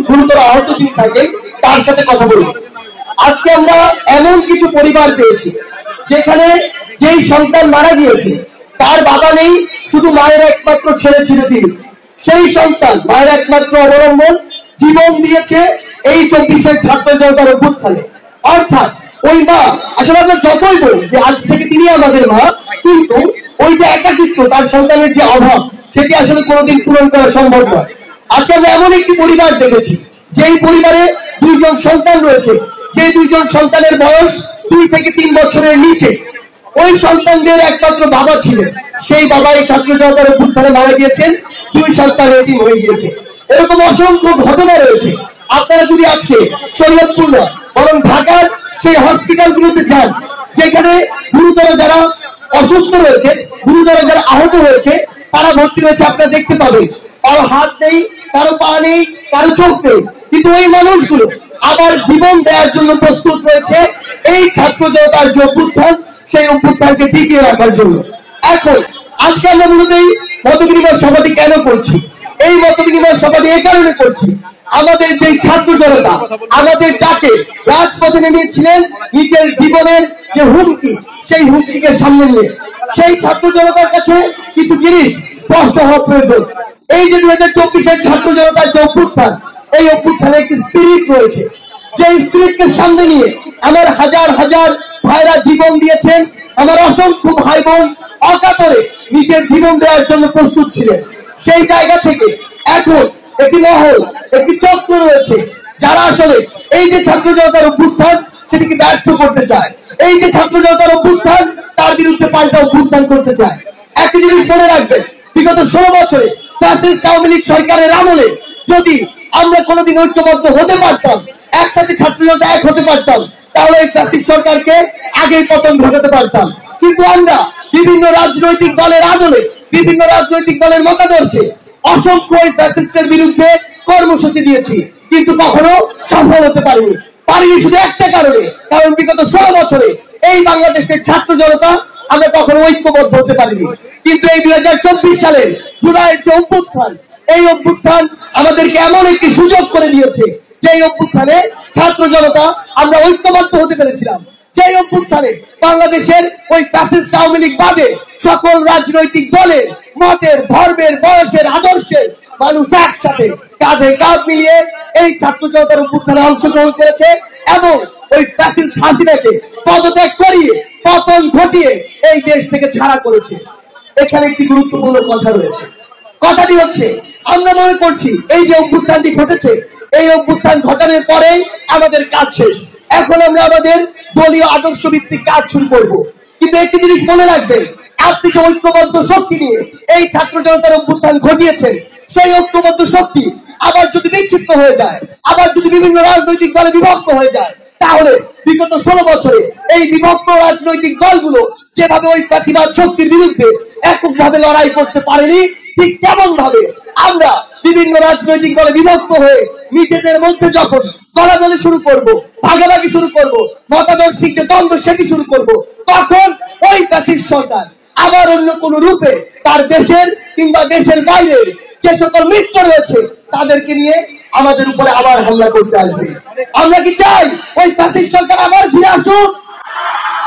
গুরুতর আহত যদি থাকে তার সাথে কথা বলি। আজকে আমরা এমন কিছু পরিবার পেয়েছি যেখানে যেই সন্তান মারা গিয়েছে তার বাবা নেই, শুধু মায়ের একমাত্র ছেলে ছিল তিনি। সেই সন্তান মায়ের একমাত্র অবলম্বন, জীবন দিয়েছে এই 24-এর ছাত্র জনতার অভ্যুত্থানে। অর্থাৎ ওই মা, আসলে আমরা যতই বলি যে আজ থেকে তিনি আমাদের মা, কিন্তু ওই যে একাকিত্ব, তার সন্তানের যে অভাব, সেটি আসলে কোনোদিন পূরণ করা সম্ভব নয়। আজকে আমরা এমন একটি পরিবার দেখেছি যেই পরিবারে 2 জন সন্তান রয়েছে, যে 2 জন সন্তানের বয়স 2 থেকে 3 বছরের নিচে। ওই সন্তানদের একমাত্র বাবা ছিলেন, সেই বাবা এই ছাত্র জনতার অভ্যুত্থানে মারা গিয়েছেন, 2 সন্তান এতিম হয়ে গিয়েছে। এরকম অসংখ্য ঘটনা রয়েছে। আপনারা যদি আজকে শরীয়তপুর না বরং ঢাকার সেই হসপিটালগুলোতে যান, যেখানে গুরুতর যারা অসুস্থ রয়েছে, গুরুতর যারা আহত হয়েছে, তারা ভর্তি রয়েছে, আপনারা দেখতে পাবেন কারো হাত নেই, কারো পা নেই, কারো চোখ নেই, কিন্তু এই মানুষগুলো আবার জীবন দেওয়ার জন্য প্রস্তুত রয়েছে এই ছাত্র জনতার যে অভ্যুত্থান, সেই অভ্যুত্থানকে টিকিয়ে রাখার জন্য। এখন আজকে আমরা মূলত এই মত বিনিময় সভাটি কেন করছি? এই মত বিনিময় সভাটি এই কারণে করছি, আমাদের যে ছাত্র জনতা আমাদের ডাকে রাজপথে নেমেছিলেন নিজের জীবনের যে হুমকি, সেই হুমকিকে সামনে নিয়ে সেই ছাত্র জনতার কাছে কিছু জিনিস স্পষ্ট হওয়া প্রয়োজন। এই যে 2024-এর ছাত্র জনতার যে অভ্যুত্থান, এই অভ্যুত্থানে একটি স্পিরিট রয়েছে, যে স্পিরিটকে সামনে নিয়ে আমার হাজার হাজার ভাইরা জীবন দিয়েছেন, আমার অসংখ্য ভাই বোন অকাতরে নিজের জীবন দেওয়ার জন্য প্রস্তুত ছিলেন। সেই জায়গা থেকে এখন একটি মহল, একটি চক্র রয়েছে যারা আসলে এই যে ছাত্র জনতার অভ্যুত্থান সেটিকে ব্যর্থ করতে চায়, এই যে ছাত্র জনতার অভ্যুত্থান তার বিরুদ্ধে পাল্টা অভ্যুত্থান করতে চায়। একটি জিনিস মনে রাখবেন, বিগত 16 বছরে ফ্যাসিস্ট আওয়ামী লীগ সরকারের আমলে যদি আমরা কোনোদিন ঐক্যবদ্ধ হতে পারতাম, একসাথে ছাত্র জনতা এক হতে পারতাম, তাহলে এই ফ্যাসিস্ট সরকারকে আগেই পতন ঘটাতে পারতাম। কিন্তু আমরা বিভিন্ন রাজনৈতিক দলের আদলে, বিভিন্ন রাজনৈতিক দলের মতাদর্শে অসংখ্য এই ফ্যাসিস্টের বিরুদ্ধে কর্মসূচি দিয়েছি, কিন্তু কখনো সফল হতে পারিনি। শুধু একটা কারণে, কারণ বিগত 16 বছরে এই বাংলাদেশের ছাত্র জনতা আমরা কখনো ঐক্যবদ্ধ হতে পারিনি। কিন্তু এই 2024 সালের জুলাইয়ের যে অভ্যুত্থান, এই অভ্যুত্থান আমাদেরকে এমন একটি সুযোগ করে দিয়েছে, যে অভ্যুত্থানে ছাত্র জনতা আমরা ঐক্যবদ্ধ হতে পেরেছিলাম। যে অভ্যুত্থানে বাংলাদেশের ওই ফ্যাসিস্ট আওয়ামী লীগ বাদে সকল রাজনৈতিক দলের, মতের, ধর্মের, বয়সের, আদর্শের মানুষ একসাথে কাঁধে কাঁধ মিলিয়ে এই ছাত্র জনতার অভ্যুত্থানে অংশগ্রহণ করেছে এবং ওই ফ্যাসিস্ট হাসিনাকে পদত্যাগ করিয়ে, পতন ঘটিয়ে এই দেশ থেকে ছাড়া করেছে। এখানে একটি গুরুত্বপূর্ণ কথা রয়েছে। কথাটি হচ্ছে, আমরা মনে করছি এই যে অভ্যুত্থানটি ঘটেছে, এই অভ্যুত্থান ঘটানোর পরেই আমাদের কাজ শেষ, এখন আমরা আমাদের দলীয় আদর্শ ভিত্তিক কাজ শুরু করব। কিন্তু একটি জিনিস মনে রাখবেন, আপনি যে ঐক্যবদ্ধ শক্তি নিয়ে এই ছাত্র জনতার অভ্যুত্থান ঘটিয়েছেন, সেই ঐক্যবদ্ধ শক্তি আবার যদি বিক্ষিপ্ত হয়ে যায়, আবার যদি বিভিন্ন রাজনৈতিক দলে বিভক্ত হয়ে যায়, তাহলে বিগত 16 বছরে এই বিভক্ত রাজনৈতিক দলগুলো যেভাবে ওই ফ্যাসিবাদ শক্তির বিরুদ্ধে এককভাবে লড়াই করতে পারেনি, ঠিক তেমন ভাবে আমরা বিভিন্ন রাজনৈতিক দলে বিভক্ত হয়ে নিজেদের মধ্যে যখন দলাদলি শুরু করব, ভাগাভাগি শুরু করব, মতাদর্শিক যে দ্বন্দ্ব সেটি শুরু করব, তখন ওই ফ্যাসিস্ট সরকার আবার অন্য কোন রূপে তার দেশের কিংবা দেশের বাইরের যে সকল মিত্র রয়েছে তাদেরকে নিয়ে আমাদের উপরে আবার হামলা করতে আসবে। আমরা কি চাই ওই ফ্যাসিস্ট সরকার আবার ফিরে আসুক?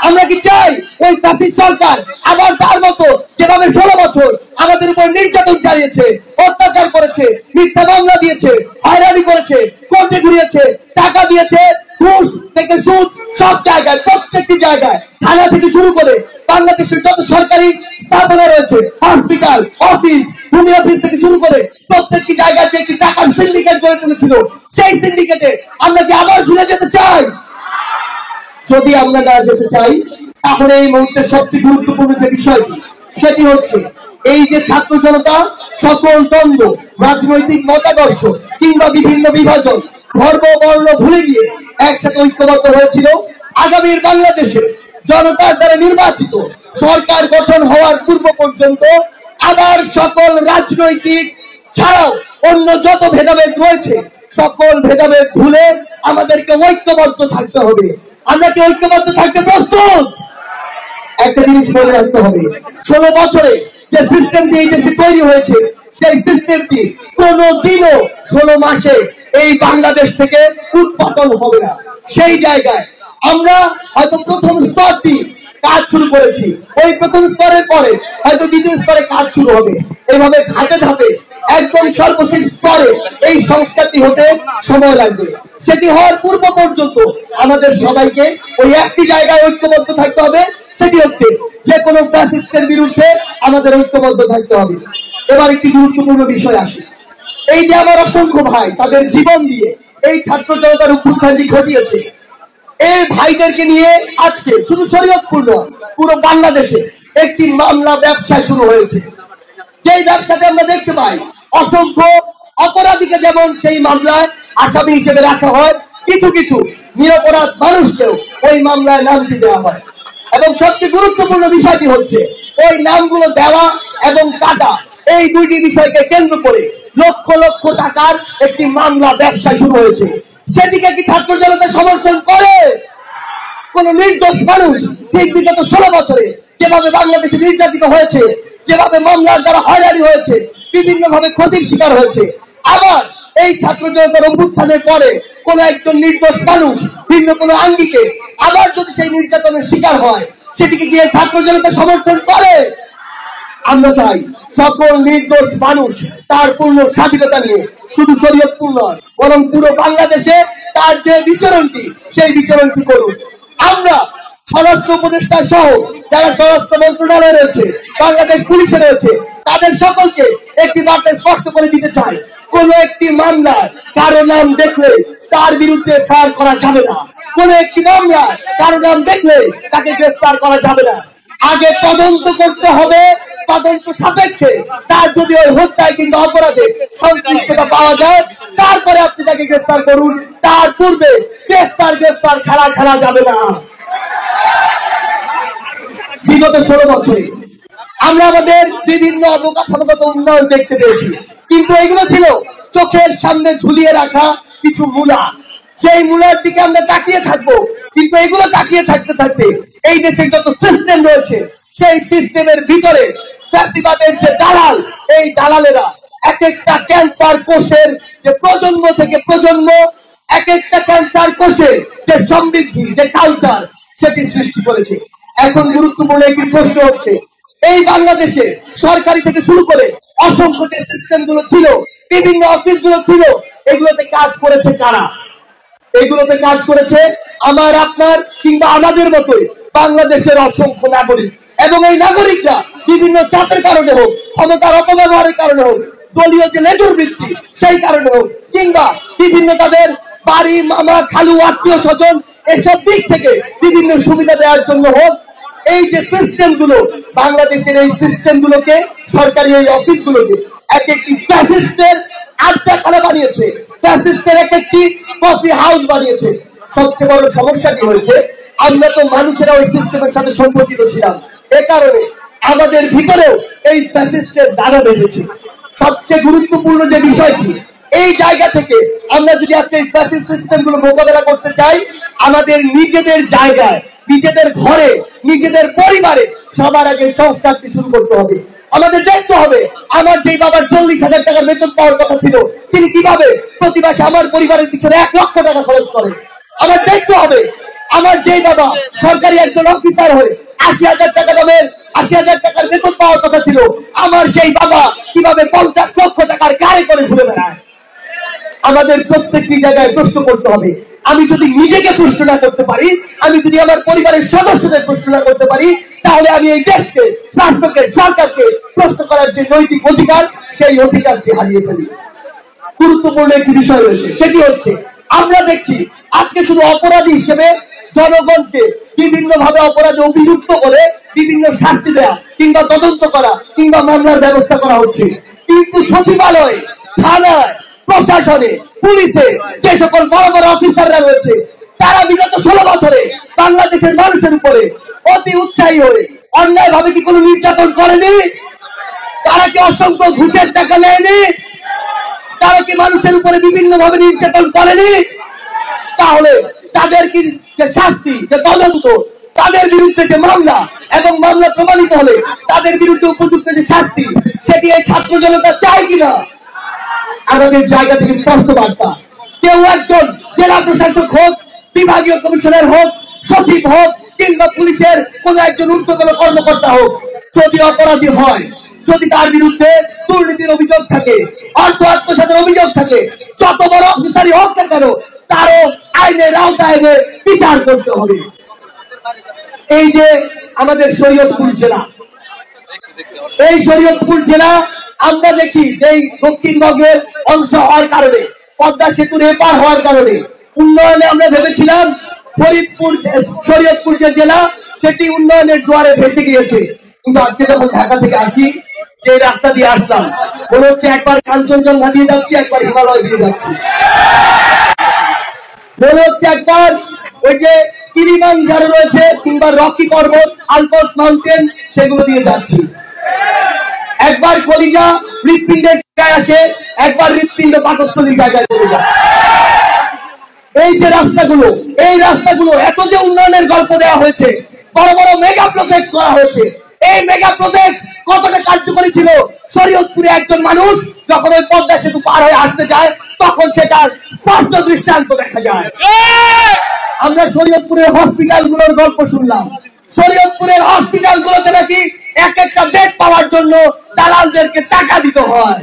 আমরা কি চাই ওই ফ্যাসিস্ট সরকার আবার তার মতো যেভাবে 16 বছর আমাদের উপর নির্যাতন চালিয়েছে, অত্যাচার করেছে, মিথ্যা মামলা দিয়েছে, হয়রানি করেছে, কোর্টে ঘুরিয়েছে, টাকা দিয়েছে, ঘুষ থেকে সুদ, সব জায়গায়, প্রত্যেকটি জায়গায়, থানা থেকে শুরু করে বাংলাদেশের যত সরকারি স্থাপনা রয়েছে, হসপিটাল, অফিস, ভূমি অফিস থেকে শুরু করে প্রত্যেকটি জায়গায় যে একটি টাকার সিন্ডিকেট গড়ে তুলেছিল, সেই সিন্ডিকেটে আমরা কি আবার ঘুরে যেতে চাই? যদি আমরা না যেতে চাই, তাহলে এই মুহূর্তে সবচেয়ে গুরুত্বপূর্ণ যে বিষয়টি, সেটি হচ্ছে এই যে ছাত্র জনতা সকল দ্বন্দ্ব, রাজনৈতিক মতাদর্শ কিংবা বিভিন্ন বিভাজন, ধর্ম, বর্ণ ভুলে গিয়ে একসাথে ঐক্যবদ্ধ হয়েছিল, আগামীর বাংলাদেশে জনতার দ্বারা নির্বাচিত সরকার গঠন হওয়ার পূর্ব পর্যন্ত আবার সকল রাজনৈতিক ছাড়াও অন্য যত ভেদাভেদ রয়েছে, সকল ভেদাভেদ ভুলে আমাদেরকে ঐক্যবদ্ধ থাকতে হবে। আমরা কি ঐক্যবদ্ধ থাকতে প্রস্তুত? একটা জিনিস মনে রাখতে হবে, 16 বছরে যে সিস্টেমটি এই দেশে তৈরি হয়েছে, সেই সিস্টেমটি কোনোদিনও 16 মাসে এই বাংলাদেশ থেকে উৎপাদন হবে না। সেই জায়গায় আমরা হয়তো প্রথম স্তরটি কাজ শুরু করেছি, ওই প্রথম স্তরের পরে হয়তো দ্বিতীয় স্তরে কাজ শুরু হবে। এইভাবে ধাপে ধাপে একদম সর্বশেষ স্তরে এই সংস্কারটি হতে সময় লাগবে। সেটি হওয়ার পূর্ব পর্যন্ত আমাদের সবাইকে ওই একটি জায়গায় ঐক্যবদ্ধ থাকতে হবে, সেটি হচ্ছে যে কোনো ফ্যাসিস্টের বিরুদ্ধে আমাদের ঐক্যবদ্ধ থাকতে হবে। এবার একটি গুরুত্বপূর্ণ বিষয় আসে, এই যে আমার অসংখ্য ভাই তাদের জীবন দিয়ে এই ছাত্র জনতার অভ্যুত্থানটি ঘটিয়েছে, এই ভাইদেরকে নিয়ে আজকে শুধু শরীয়তপুর নয়, পুরো বাংলাদেশে একটি মামলা ব্যবসা শুরু হয়েছে। যেই ব্যবসাতে আমরা দেখতে পাই অসংখ্য অপরাধীকে যেমন সেই মামলায় আসামি হিসেবে রাখা হয়, কিছু কিছু নিরপরাধ মানুষকেও ওই মামলায় নামটি দেওয়া হয়। এবং সবচেয়ে গুরুত্বপূর্ণ বিষয়টি হচ্ছে ওই নামগুলো দেওয়া এবং কাটা, এই দুইটি বিষয়কে কেন্দ্র করে লক্ষ লক্ষ টাকার একটি মামলা ব্যবসা শুরু হয়েছে। সেটিকে কি ছাত্র জনতা সমর্থন করে? কোন নির্দোষ মানুষ ঠিক বিগত 16 বছরে যেভাবে বাংলাদেশে নির্যাতিত হয়েছে, যেভাবে মামলার দ্বারা হয়রানি হয়েছে, বিভিন্ন ভাবে ক্ষতির শিকার হয়েছে, আবার এই ছাত্র জনতার অভ্যুত্থানের পরে কোন একজন নির্দোষ মানুষ ভিন্ন কোন আঙ্গিকে আবার যদি সেই নির্যাতনের শিকার হয়, সেটিকে গিয়ে ছাত্র জনতা সমর্থন করে? আমরা চাই সকল নির্দোষ মানুষ তার পূর্ণ স্বাধীনতা নিয়ে শুধু শরীয়তপুর নয় বরং পুরো বাংলাদেশে তার যে বিচরণটি সেই বিচরণটি করুন। আমরা স্বরাষ্ট্র উপদেষ্টা সহ যারা স্বরাষ্ট্র মন্ত্রণালয়ে রয়েছে, বাংলাদেশ পুলিশে রয়েছে, তাদের সকলকে একটি বার্তা স্পষ্ট করে দিতে চাই, কোন একটি মামলায় কারো নাম দেখলে তার বিরুদ্ধে ফায়ার করা যাবে না। কোন একটি মামলায় কারো নাম দেখলে তাকে গ্রেফতার করা যাবে না। আগে তদন্ত করতে হবে, তদন্ত সাপেক্ষে তার যদি ওই হত্যায় কিন্তু অপরাধে সংশ্লিষ্টতা পাওয়া যায় তারপরে আপনি তাকে গ্রেফতার করুন। তার পূর্বে গ্রেফতার খেলা যাবে না। বিগত 16 বছরে আমরা আমাদের বিভিন্ন অবকাঠামোগত উন্নয়ন দেখতে পেয়েছি, কিন্তু এগুলো ছিল চোখের সামনে ঝুলিয়ে রাখা কিছু মূলা। সেই মূলার দিকে আমরা তাকিয়ে থাকবো, কিন্তু এগুলো তাকিয়ে থাকতে থাকতে এই দেশের যত সিস্টেম রয়েছে সেই সিস্টেমের ভিতরে ফ্যাসিবাদের যে দালাল, এই দালালেরা এক একটা ক্যান্সার কোষের যে প্রজন্ম থেকে প্রজন্ম এক একটা ক্যান্সার কোষের যে সমৃদ্ধি, যে কালচার সেটি সৃষ্টি করেছে। এখন গুরুত্বপূর্ণ একটি প্রশ্ন হচ্ছে, এই বাংলাদেশে সরকারি থেকে শুরু করে অসংখ্য যে সিস্টেম গুলো ছিল, বিভিন্ন অফিস গুলো ছিল, এগুলোতে কাজ করেছে কারা? এগুলোতে কাজ করেছে আমার আপনার কিংবা আমাদের মতোই বাংলাদেশের অসংখ্য নাগরিক। এবং এই নাগরিকরা বিভিন্ন চাপের কারণে হোক, ক্ষমতার অপব্যবহারের কারণে হোক, দলীয় যে লেজুর বৃত্তি সেই কারণে হোক, কিংবা বিভিন্ন তাদের বাড়ি, মামা, খালু, আত্মীয় স্বজন এসব দিক থেকে বিভিন্ন সুবিধা দেওয়ার জন্য হোক, এই যে সিস্টেম গুলো, বাংলাদেশের এই সিস্টেম গুলোকে, সরকারি এই অফিস গুলোকে এক একটি ফ্যাসিস্টের আড্ডাখানা বানিয়েছে, ফ্যাসিস্টের এক একটি কফি হাউস বানিয়েছে। সবচেয়ে বড় সমস্যা কি হয়েছে, আমরা তো মানুষেরা ওই সিস্টেমের সাথে সম্পর্কিত ছিলাম, এ কারণে আমাদের ভিতরেও এই ফ্যাসিস্টের দানা বেঁধেছে। সবচেয়ে গুরুত্বপূর্ণ যে বিষয়টি, এই জায়গা থেকে আমরা যদি আজকে এই ফ্যাসিস্ট সিস্টেম গুলো মোকাবেলা করতে চাই, আমাদের নিজেদের জায়গায়, নিজেদের ঘরে, নিজেদের পরিবারে সবার আগে সংস্কারটি শুরু করতে হবে। আমাদের দেখতে হবে আমার যেই বাবার 40,000 টাকা বেতন পাওয়ার কথা ছিল, তিনি কিভাবে প্রতি মাসে আমার পরিবারের পিছনে 1 লক্ষ টাকা খরচ করেন। আমার দেখতে হবে আমার যেই বাবা সরকারি একজন অফিসার হয়ে 80,000 টাকা দামের 80,000 টাকার বেতন পাওয়ার কথা ছিল, আমার সেই বাবা কিভাবে 50 লক্ষ টাকার গাড়ি করে ঘুরে বেড়ায়। আমাদের প্রত্যেকটি জায়গায় প্রশ্ন করতে হবে। আমি যদি নিজেকে প্রশ্ন না করতে পারি, আমি যদি আমার পরিবারের সদস্যদের প্রশ্ন না করতে পারি, তাহলে আমি এই দেশকে, রাষ্ট্রকে, সরকারকে প্রশ্ন করার যে নৈতিক অধিকার, সেই অধিকারকে হারিয়ে ফেলি। গুরুত্বপূর্ণ একটি বিষয় রয়েছে, সেটি হচ্ছে আমরা দেখছি আজকে শুধু অপরাধী হিসেবে জনগণকে বিভিন্ন ভাবে অপরাধে অভিযুক্ত করে বিভিন্ন শাস্তি দেয়া কিংবা তদন্ত করা কিংবা মামলার ব্যবস্থা করা হচ্ছে, কিন্তু সচিবালয়, থানায়, প্রশাসনে, পুলিশে যে সকল বড় বড় অফিসাররা রয়েছে, তারা বিগত 16 বছরে বাংলাদেশের মানুষের উপরে অতি উৎসাহী হয়ে অন্যায় ভাবে কি কোনো নির্যাতন করেনি? তারা কি অসংখ্য ঘুষের টাকা নেয়নি? তারা কি মানুষের উপরে বিভিন্ন ভাবে নির্যাতন করেনি? তাহলে তাদের কি যে শাস্তি, যে তদন্ত, তাদের বিরুদ্ধে যে মামলা এবং মামলা প্রমাণিত হলে তাদের বিরুদ্ধে উপযুক্ত যে শাস্তি, সেটি এই ছাত্র জনতা চায় কিনা? আমাদের জায়গা থেকে স্পষ্ট বার্তা, প্রশাসক হোক, বিভাগীয় কমিশনার হোক, সচিব হোক, কিংবা পুলিশের কোন একজন ঊর্ধ্বতন কর্মকর্তা হোক, যদি অপরাধী হয়, যদি তার বিরুদ্ধে দুর্নীতির অভিযোগ থাকে, অর্থ আত্মসাতের অভিযোগ থাকে, যত বড় অফিসারই হোক না কেন, তারও আইনের আওতায় এনে বিচার করতে হবে। এই যে আমাদের শরীয়তপুর জেলা, এই শরীয়তপুর জেলা আমরা দেখি এই দক্ষিণবঙ্গের অংশ হওয়ার কারণে, পদ্মা সেতুর এপার হওয়ার কারণে উন্নয়নে আমরা ভেবেছিলাম ফরিদপুর শরীয়তপুর যে জেলা সেটি উন্নয়নের জোয়ারে ভেসে গিয়েছে। কিন্তু আজকে যখন ঢাকা থেকে আসি, যে রাস্তা দিয়ে আসলাম, মনে হচ্ছে একবার কাঞ্চনজঙ্ঘা দিয়ে যাচ্ছি, একবার হিমালয় দিয়ে যাচ্ছি। মনে হচ্ছে একবার ওই যে কিলিমানজারো রয়েছে কিংবা রকি পর্বত, আলপস মাউন্টেন, সেগুলো দিয়ে যাচ্ছি। একবার কলিজা হৃৎপিণ্ডের জায়গায় আসে, একবার হৃৎপিণ্ড পাকস্থলীর জায়গায় চলে যায়। এই যে রাস্তাগুলো, এই রাস্তাগুলো এত যে উন্নয়নের গল্প দেওয়া হয়েছে, বড় বড় মেগা প্রজেক্ট করা হয়েছে, এই মেগা প্রজেক্ট কতটা কার্যকরী ছিল শরীয়তপুরে একজন মানুষ যখন ওই পদ্মা সেতু পার হয়ে আসতে যায় তখন সেটার স্পষ্ট দৃষ্টান্ত দেখা যায়। আমরা শরীয়তপুরের হসপিটালগুলোর গল্প শুনলাম, শরীয়তপুরের হসপিটালগুলোতে নাকি এক একটা বেড পাওয়ার জন্য দালালদেরকে টাকা দিতে হয়।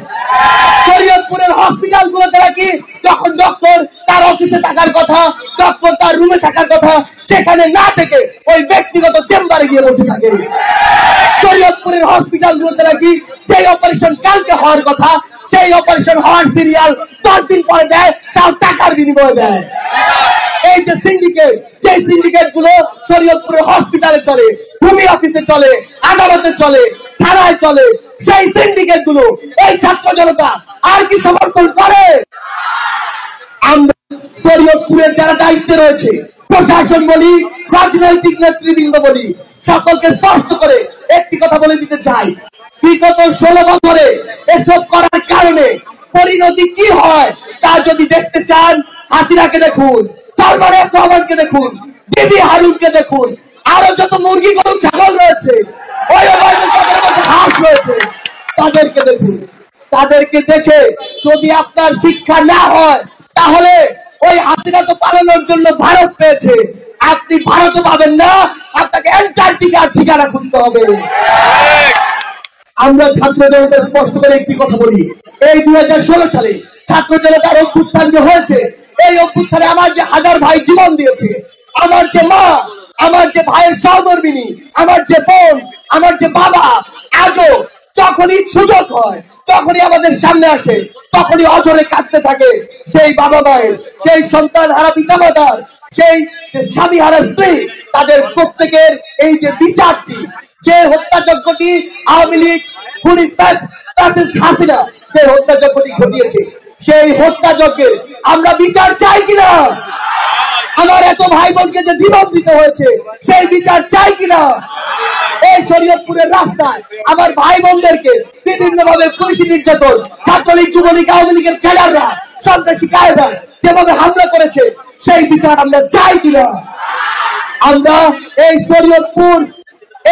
শরীয়তপুরের হসপিটালগুলোতে নাকি যখন ডক্টর তার অফিসে থাকার কথা, ডক্টর তার রুমে থাকার কথা, সেখানে না থেকে ওই ব্যক্তিগত চেম্বারে গিয়ে বসে থাকে। শরীয়তপুরের হসপিটালগুলোতে নাকি যেই অপারেশন কালকে হওয়ার কথা, সেই অপারেশন হওয়ার সিরিয়াল 10 দিন পরে দেয়, তাও টাকার বিনিময়ে দেয়। এই যে সিন্ডিকেট, যে সিন্ডিকেট গুলো শরীয়তপুরের হসপিটালে চলে, ভূমি অফিসে চলে, আদালতে চলে, থানায় চলে, সেই সিন্ডিকেট গুলো এই ছাত্র জনতা আর কি সমর্থন করে? আমরা শরীয়তপুরের যারা দায়িত্বে রয়েছে, প্রশাসন বলি, রাজনৈতিক নেতৃবৃন্দ বলি, সকলকে স্পষ্ট করে একটি কথা বলে দিতে চাই, বিগত 16 বছরে এসব করার কারণে পরিণতি কি হয় তা যদি দেখতে চান, হাসিনাকে দেখুন, সালমান এফ রহমানকে দেখুন, বিবি হারুনকে দেখুন, আরো যত মুরগি গরু ছাগল রয়েছে, ওই অবৈধদের মধ্যে হাঁস রয়েছে, তাদেরকে দেখুন। তাদেরকে দেখে যদি আপনার শিক্ষা না হয়, তাহলে ওই হাসিনা তো পালানোর জন্য ভারত পেয়েছে, আপনি ভারতও পাবেন না, আপনাকে অ্যান্টার্কটিকার ঠিকানা খুঁজতে হবে। আমরা ছাত্র জনতা স্পষ্ট করে একটি কথা বলি, এই 2016 সালে ছাত্র জনতার অভ্যুত্থান যে হয়েছে, এই অভ্যুত্থানে আমার যে হাজার ভাই জীবন দিয়েছে, আমার যে মা, আমার যে ভাইয়ের সহধর্মিনী, আমার যে বোন, আমার যে বাবা, আজও যখনই সুযোগ হয়, যখনই আমাদের সামনে আসে, তখনই অঝরে কাঁদতে থাকে সেই বাবা মায়ের, সেই সন্তান হারা পিতা মাতার, সেই স্বামী হারা স্ত্রী, তাদের প্রত্যেকের এই যে বিচারটি, যে হত্যাযজ্ঞটি আওয়ামী লীগ খুনি হাসিনা যে হত্যাযজ্ঞটি ঘটিয়েছে, সেই হত্যাযজ্ঞে আমরা বিচার চাই কিনা? আমার এত ভাই বোনকে যে জীবন দিতে হয়েছে, সেই বিচার চাই কিনা? এই শরীয়তপুরের রাস্তায় আমার ভাই বোনদেরকে বিভিন্ন ভাবে পুলিশি নির্যাতন, ছাত্রলীগ, যুবলীগ, আওয়ামী লীগের ক্যাডাররা, সন্ত্রাসী কায়দা যেভাবে হামলা করেছে, সেই বিচার আমরা চাই কিনা? আমরা এই শরীয়তপুর,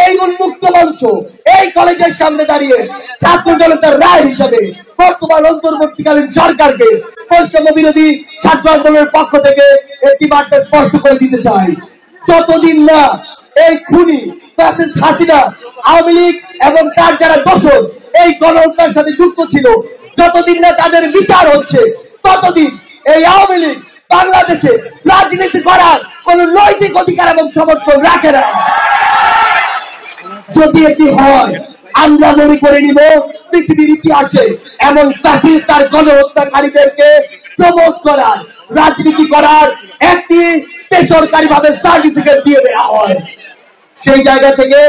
এই উন্মুক্ত মঞ্চ, এই কলেজের সামনে দাঁড়িয়ে ছাত্র জনতার রায় হিসাবে বর্তমান অন্তর্বর্তীকালীন সরকারকে বৈষম্য বিরোধী ছাত্র আন্দোলনের পক্ষ থেকে একটি বার্তা স্পষ্ট করে দিতে চাই, যতদিন না এই খুনি ফ্যাসিস্ট হাসিনা, আওয়ামী লীগ এবং তার যারা দোষর এই গণহত্যার সাথে যুক্ত ছিল, যতদিন না তাদের বিচার হচ্ছে, ততদিন এই আওয়ামী লীগ বাংলাদেশে রাজনীতি করার কোন নৈতিক অধিকার এবং সমর্থন রাখে না। যদি এটি হয়, আমরা মনে করে নিব পৃথিবীর ইতিহাসে এমন ফ্যাসিস্ট আর গণহত্যাকারীদেরকে প্রমোট করার, রাজনীতি করার একটি বেসরকারি ভাবে সার্টিফিকেট দিয়ে দেওয়া হয়। সেই জায়গা থেকে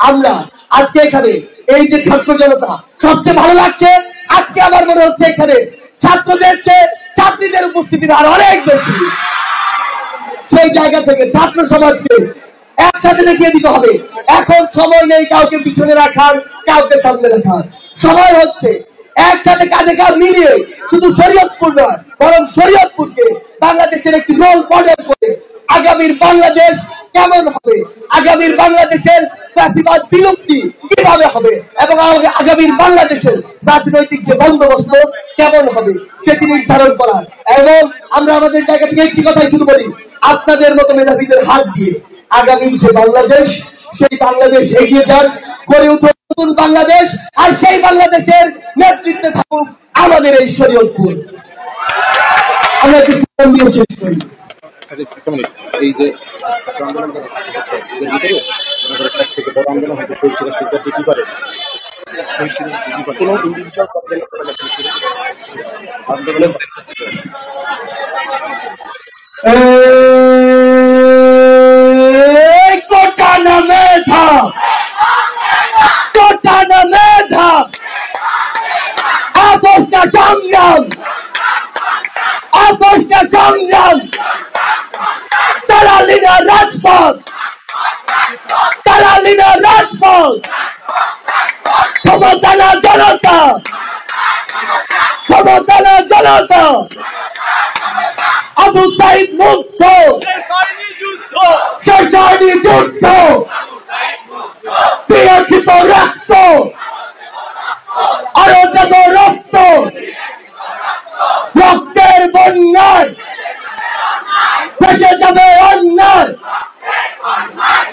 আমরা আজকে এখানে এই যে ছাত্র জনতা, সবচেয়ে ভালো লাগছে আজকে আমার মনে হচ্ছে এখানে ছাত্রদের চেয়ে ছাত্রীদের উপস্থিতির আর অনেক বেশি। সেই জায়গা থেকে ছাত্র সমাজকে একসাথে দেখিয়ে দিতে হবে, এখন সময় নেই কাউকে পিছনে রাখার, কাউকে সামনে রাখার, সময় হচ্ছে একসাথে কাঁধে কাঁধ মিলিয়ে শুধু শরীয়তপুর নয়, বরং শরীয়তপুরকে বাংলাদেশের একটি রোল মডেল করে আগামীর বাংলাদেশ কেমন হবে, আগামীর বাংলাদেশের ফ্যাসিবাদ বিলুপ্তি কিভাবে হবে এবং আগামীর বাংলাদেশের রাজনৈতিক যে বন্দোবস্ত কেমন হবে সেটি নির্ধারণ করা। এবং আমরা আমাদের জায়গা থেকে একটি কথাই শুধু বলি, আপনাদের মতো মেধাবীদের হাত দিয়ে আগামীর যে বাংলাদেশ, সেই বাংলাদেশ এগিয়ে যান, গড়ে উঠুক নতুন বাংলাদেশ। আর সেই বাংলাদেশের নেতৃত্বে থাকুক আমাদের এই শরীয়তপুর। আমরা একটু দিয়ে শেষ করি। এই যে আন্দোলন ভিতরে সব থেকে বড় আন্দোলন হচ্ছে শহীদ শিক্ষার্থী কি করে কোনো ইন্ডিভিজুয়াল আন্দোলন সংগ্রাম তালালিনা রাজপথ, তালালিনা রাজপথ, ক্ষমতানা জনতা, ক্ষমতানা জনতা, আবু সাইদ মুক্ত, শেষানি যুদ্ধ, বিরোচিত রক্ত, আরো দেব রক্ত, রক্তের বন্যায় ভেসে যাবে অন্যায়,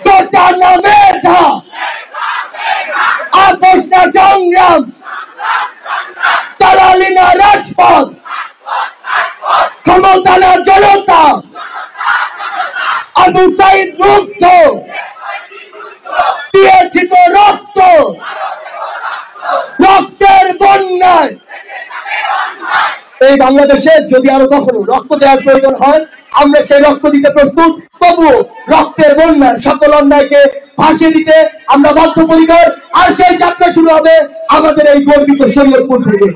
গোটানো মেধা, আপোষ না সংগ্রাম, তালালিনা রাজপথ, ক্ষমতানা জনতা, আবু সাইদ মুক্ত, দিয়েছি তো রক্ত, রক্তের বন্যায়। এই বাংলাদেশে যদি আরো কখনো রক্ত দেওয়ার প্রয়োজন হয় আমরা সেই রক্ত দিতে প্রস্তুত, তবুও রক্তের বন্যায় সকল অন্যায়কে ভাসিয়ে দিতে আমরা বদ্ধপরিকর। আর সেই যাত্রা শুরু হবে আমাদের এই গর্বিত শরীয়তপুর থেকে।